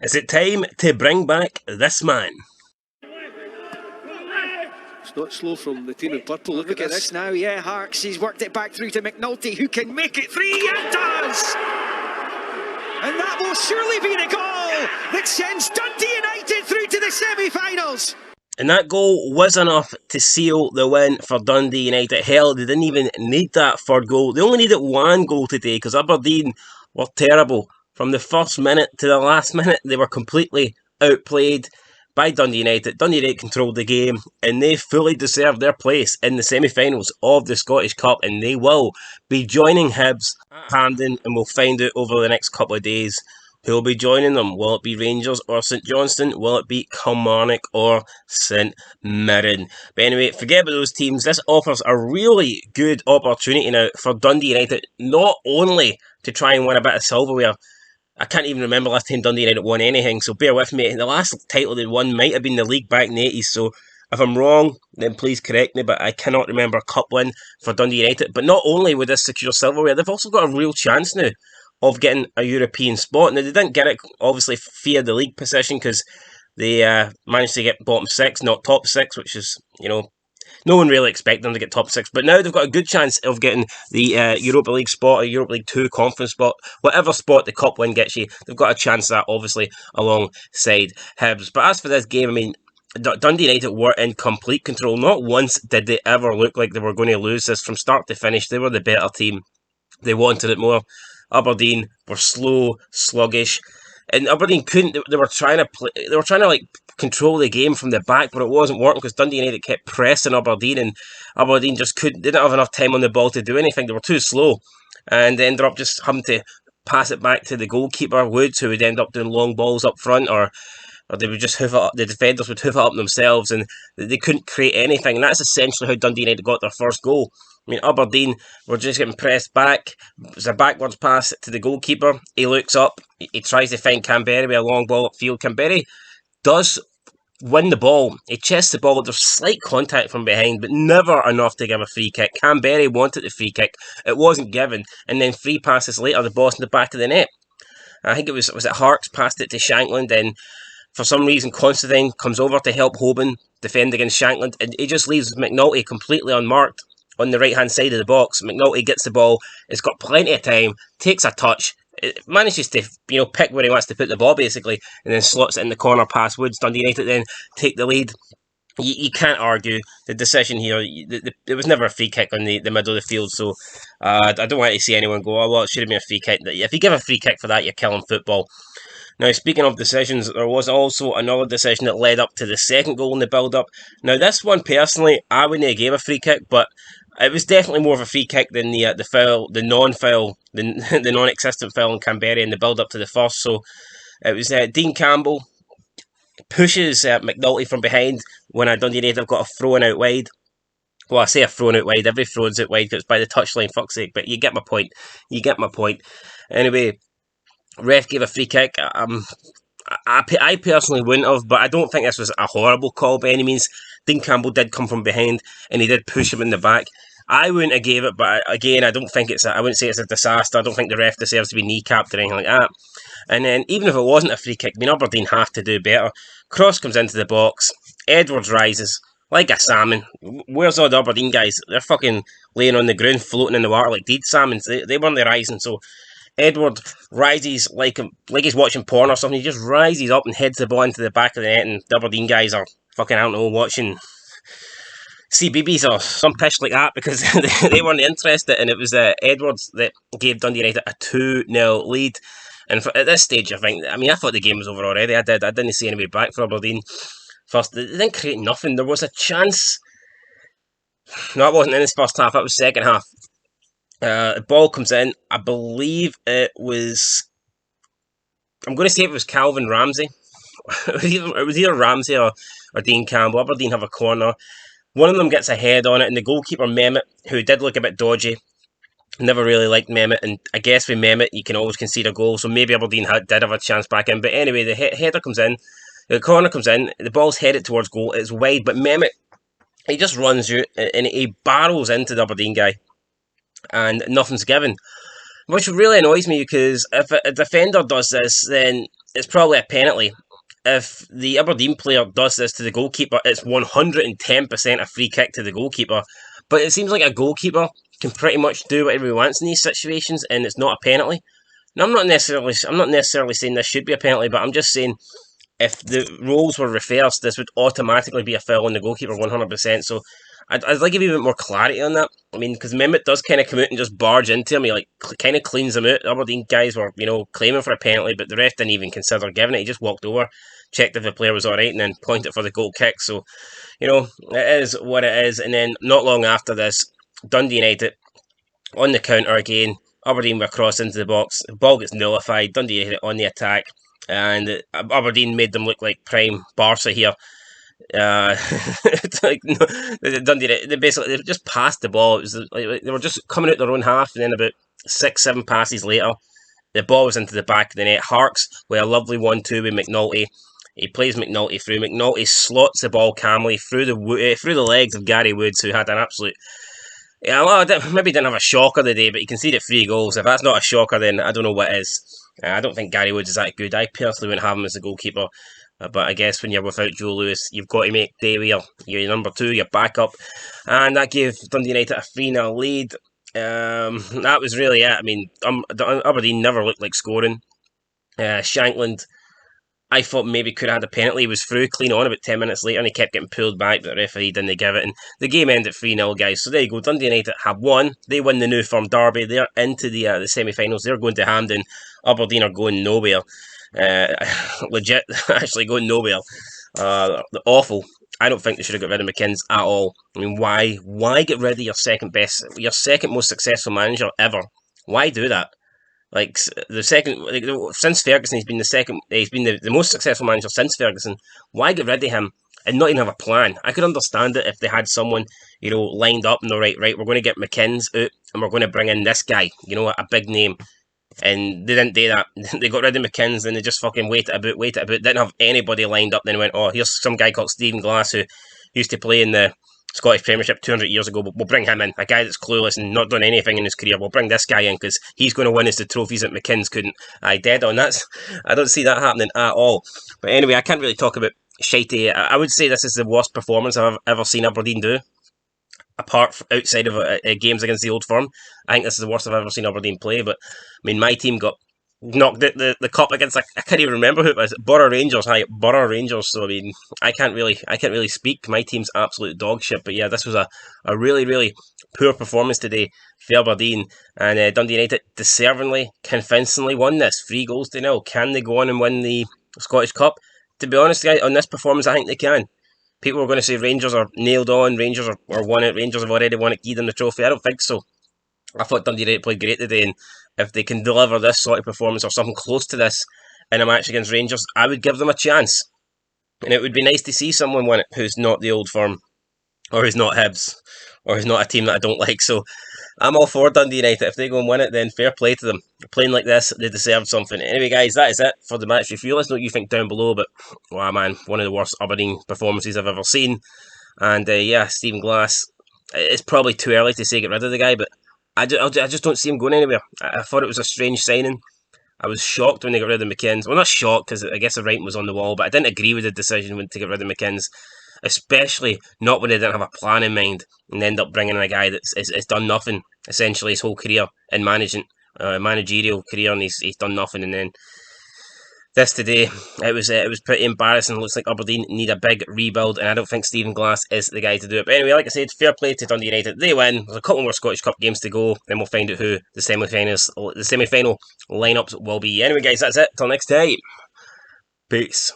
Is it time to bring back this man? It's not slow from the team in purple. Look at this now, yeah, Harks, he's worked it back through to McNulty, who can make it three, and does! And that will surely be the goal that sends Dundee United through to the semi-finals. And that goal was enough to seal the win for Dundee United. Hell, they didn't even need that third goal. They only needed one goal today because Aberdeen were terrible. From the first minute to the last minute, they were completely outplayed by Dundee United. Dundee United controlled the game and they fully deserved their place in the semi-finals of the Scottish Cup, and they will be joining Hibs at HAMPDEN, and we'll find out over the next couple of days who will be joining them. Will it be Rangers or St Johnstone? Will it be Kilmarnock or St Mirren? But anyway, forget about those teams. This offers a really good opportunity now for Dundee United, not only to try and win a bit of silverware. I can't even remember last time Dundee United won anything, so bear with me. The last title they won might have been the league back in the 80s, so if I'm wrong, then please correct me, but I cannot remember a cup win for Dundee United. But not only would this secure silverware, they've also got a real chance now of getting a European spot. Now, they didn't get it, obviously, via the league position, because they managed to get bottom six, not top six, which is, no one really expected them to get top six, but now they've got a good chance of getting the Europa League spot, or Europa League 2 conference spot, whatever spot the cup win gets you, they've got a chance of that, obviously, alongside Hibs. But as for this game, I mean, Dundee United were in complete control. Not once did they ever look like they were going to lose this. From start to finish, they were the better team. They wanted it more. Aberdeen were slow, sluggish, and Aberdeen couldn't. They were trying to play. They were trying to control the game from the back, but it wasn't working because Dundee United kept pressing Aberdeen, and Aberdeen just didn't have enough time on the ball to do anything. They were too slow, and they ended up just having to pass it back to the goalkeeper Woods, who would end up doing long balls up front, or they would just hoof it up. The defenders would hoof it up themselves, and they couldn't create anything. And that's essentially how Dundee United got their first goal. I mean, Aberdeen were just getting pressed back. It's a backwards pass to the goalkeeper. He looks up. He tries to find Canberry with a long ball upfield. Canberry does win the ball. He chests the ball. There's slight contact from behind, but never enough to give a free kick. Canberry wanted the free kick. It wasn't given. And then 3 passes later, the ball's in the back of the net. I think it was it Harks passed it to Shankland, and for some reason Constantine comes over to help Hoban defend against Shankland, and he just leaves McNulty completely unmarked on the right-hand side of the box. McNulty gets the ball. It's got plenty of time. Takes a touch. It manages to pick where he wants to put the ball, basically, and then slots it in the corner past Woods. Dundee United then take the lead. You can't argue the decision here. There was never a free kick on the middle of the field, so I don't want to see anyone go, oh, well, it should have been a free kick. If you give a free kick for that, you're killing football. Now, speaking of decisions, there was also another decision that led up to the second goal in the build-up. Now, this one, personally, I wouldn't have gave a free kick, but it was definitely more of a free kick than the foul, the non-foul, the non-existent foul in Canberra in the build-up to the first. So it was Dean Campbell pushes McNulty from behind when Dundee United have got a throw-in out wide. Well, I say a throw-in out wide. Every throw-in's out wide because it's by the touchline, fuck's sake. But you get my point. You get my point. Anyway, ref gave a free kick. I personally wouldn't have, but I don't think this was a horrible call by any means. Dean Campbell did come from behind, and he did push him in the back. I wouldn't have gave it, but again, I don't think I wouldn't say it's a disaster. I don't think the ref deserves to be kneecapped or anything like that. And then, even if it wasn't a free kick, I mean, Aberdeen have to do better. Cross comes into the box. Edwards rises like a salmon. Where's all the Aberdeen guys? They're fucking laying on the ground, floating in the water like dead salmons. They weren't rising, so Edward rises like he's watching porn or something. He just rises up and heads the ball into the back of the net, and the Aberdeen guys are fucking, I don't know, watching CBBS or some pish like that because they weren't interested, and it was Edwards that gave Dundee United a 2-0 lead. And at this stage, I thought the game was over already. I didn't see any way back for Aberdeen. First, they didn't create nothing. There was a chance. No, it wasn't in this first half. That was second half. The ball comes in. I believe it was. I'm going to say it was Calvin Ramsey. It was either Ramsey or Dean Campbell. Aberdeen have a corner. One of them gets a head on it, and the goalkeeper Mehmet, who did look a bit dodgy, never really liked Mehmet, and I guess with Mehmet you can always concede a goal, so maybe Aberdeen did have a chance back in. But anyway, the header comes in, the corner comes in, the ball's headed towards goal, it's wide, but Mehmet, he just runs out and he barrels into the Aberdeen guy, and nothing's given. Which really annoys me, because if a defender does this, then it's probably a penalty. If the Aberdeen player does this to the goalkeeper, it's 110% a free kick to the goalkeeper. But it seems like a goalkeeper can pretty much do whatever he wants in these situations, and it's not a penalty. Now, I'm not necessarily saying this should be a penalty, but I'm just saying if the roles were reversed, this would automatically be a foul on the goalkeeper 100%. So I'd like a bit more clarity on that. I mean, because Mehmet does kind of come out and just barge into him. He kind of cleans him out. The Aberdeen guys were, claiming for a penalty, but the ref didn't even consider giving it. He just walked over, checked if the player was all right, and then pointed for the goal kick. So, it is what it is. And then not long after this, Dundee United on the counter again. Aberdeen were crossed into the box. The ball gets nullified. Dundee United on the attack. And Aberdeen made them look like prime Barca here. Dundee, they just passed the ball. It was like they were just coming out their own half, and then about 6-7 passes later, the ball was into the back of the net. Harks with a lovely 1-2 with McNulty. He plays McNulty through. McNulty slots the ball calmly through the legs of Gary Woods, who had an absolute. Yeah, well, maybe didn't have a shocker today, but he conceded 3 goals. If that's not a shocker, then I don't know what is. I don't think Gary Woods is that good. I personally wouldn't have him as a goalkeeper. But I guess when you're without Joe Lewis, you've got to make day with your number 2, your backup. And that gave Dundee United a 3-0 lead. That was really it. I mean, Aberdeen never looked like scoring. Shankland, I thought maybe could have had a penalty. He was through clean on about 10 minutes later, and he kept getting pulled back, but the referee didn't give it. And the game ended 3-0, guys. So there you go. Dundee United have won. They win the New Firm Derby. They're into the semi-finals. They're going to HAMPDEN. Aberdeen are going nowhere. Legit, actually going nowhere. Awful. I don't think they should have got rid of McKinns at all. I mean, why? Why get rid of your second most successful manager ever? Why do that? Like since Ferguson, he's been the most successful manager since Ferguson. Why get rid of him and not even have a plan? I could understand it if they had someone, lined up and they're right, we're going to get McKinns out and we're going to bring in this guy, a big name. And they didn't do that. They got rid of McKinns and they just fucking waited a bit. Didn't have anybody lined up. Then went, here's some guy called Stephen Glass who used to play in the Scottish Premiership 200 years ago, but we'll bring him in. A guy that's clueless and not done anything in his career. We'll bring this guy in because he's going to win us the trophies that McKinns couldn't. Dead on. I don't see that happening at all. But anyway, I can't really talk about shitey. I would say this is the worst performance I've ever seen Aberdeen do. Apart outside of games against the Old Firm, I think this is the worst I've ever seen Aberdeen play. But I mean, my team got knocked out the cup against, I can't even remember who it was. Borough Rangers. Borough Rangers. So I mean, I can't really speak. My team's absolute dog shit. But yeah, this was a really, really poor performance today for Aberdeen, and Dundee United deservingly, convincingly won this 3-0. Can they go on and win the Scottish Cup? To be honest, guys, on this performance, I think they can. People are going to say Rangers are nailed on, Rangers are won it, Rangers have already won it, give them the trophy. I don't think so. I thought Dundee United played great today, and if they can deliver this sort of performance or something close to this in a match against Rangers, I would give them a chance. And it would be nice to see someone win it who's not the Old Firm, or who's not Hibs, or who's not a team that I don't like. So I'm all for Dundee United. If they go and win it, then fair play to them. Playing like this, they deserve something. Anyway, guys, that is it for the match review. Let us know what you think down below. But, wow, man, one of the worst Aberdeen performances I've ever seen. And, Stephen Glass, it's probably too early to say get rid of the guy, but I just don't see him going anywhere. I thought it was a strange signing. I was shocked when they got rid of McKinns. Well, not shocked, because I guess the writing was on the wall, but I didn't agree with the decision to get rid of McKinns. Especially not when they didn't have a plan in mind and end up bringing in a guy that's done nothing essentially his whole career in managerial career, and he's done nothing. And then this today, it was pretty embarrassing. It looks like Aberdeen need a big rebuild, and I don't think Stephen Glass is the guy to do it. But anyway, like I said, fair play to Dundee United. They win. There's a couple more Scottish Cup games to go, then we'll find out who the semi-final lineups will be. Anyway, guys, that's it. Till next time. Peace.